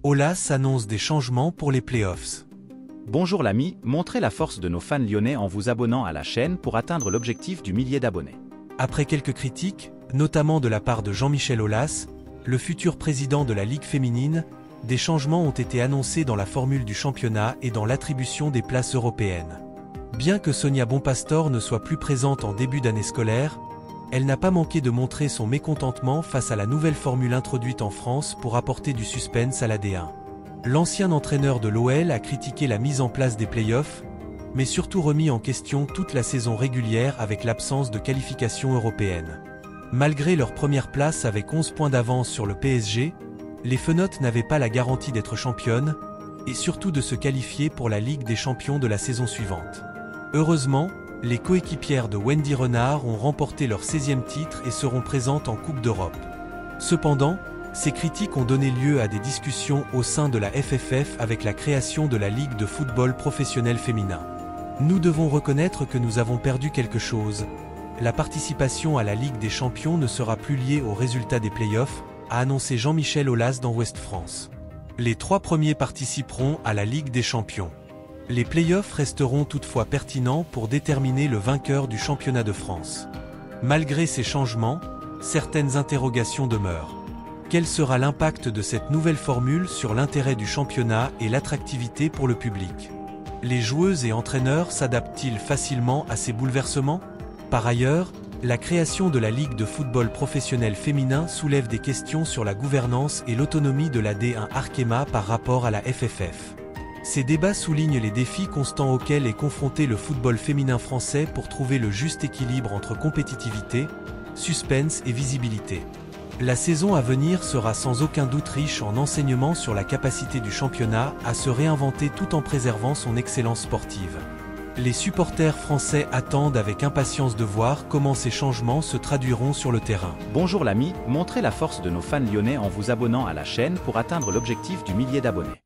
Aulas annonce des changements pour les playoffs. Bonjour l'ami, montrez la force de nos fans lyonnais en vous abonnant à la chaîne pour atteindre l'objectif du millier d'abonnés. Après quelques critiques, notamment de la part de Jean-Michel Aulas, le futur président de la Ligue féminine, des changements ont été annoncés dans la formule du championnat et dans l'attribution des places européennes. Bien que Sonia Bonpastor ne soit plus présente en début d'année scolaire, elle n'a pas manqué de montrer son mécontentement face à la nouvelle formule introduite en France pour apporter du suspense à la D1. L'ancien entraîneur de l'OL a critiqué la mise en place des playoffs, mais surtout remis en question toute la saison régulière avec l'absence de qualification européenne. Malgré leur première place avec 11 points d'avance sur le PSG, les Fenotes n'avaient pas la garantie d'être championnes, et surtout de se qualifier pour la Ligue des Champions de la saison suivante. Heureusement, les coéquipières de Wendy Renard ont remporté leur 16e titre et seront présentes en Coupe d'Europe. Cependant, ces critiques ont donné lieu à des discussions au sein de la FFF avec la création de la Ligue de football professionnel féminin. Nous devons reconnaître que nous avons perdu quelque chose. La participation à la Ligue des Champions ne sera plus liée aux résultats des playoffs, a annoncé Jean-Michel Aulas dans Ouest France. Les 3 premiers participeront à la Ligue des Champions. Les playoffs resteront toutefois pertinents pour déterminer le vainqueur du championnat de France. Malgré ces changements, certaines interrogations demeurent. Quel sera l'impact de cette nouvelle formule sur l'intérêt du championnat et l'attractivité pour le public? Les joueuses et entraîneurs s'adaptent-ils facilement à ces bouleversements? Par ailleurs, la création de la Ligue de football professionnel féminin soulève des questions sur la gouvernance et l'autonomie de la D1 Arkema par rapport à la FFF. Ces débats soulignent les défis constants auxquels est confronté le football féminin français pour trouver le juste équilibre entre compétitivité, suspense et visibilité. La saison à venir sera sans aucun doute riche en enseignements sur la capacité du championnat à se réinventer tout en préservant son excellence sportive. Les supporters français attendent avec impatience de voir comment ces changements se traduiront sur le terrain. Bonjour l'ami, montrez la force de nos fans lyonnais en vous abonnant à la chaîne pour atteindre l'objectif du millier d'abonnés.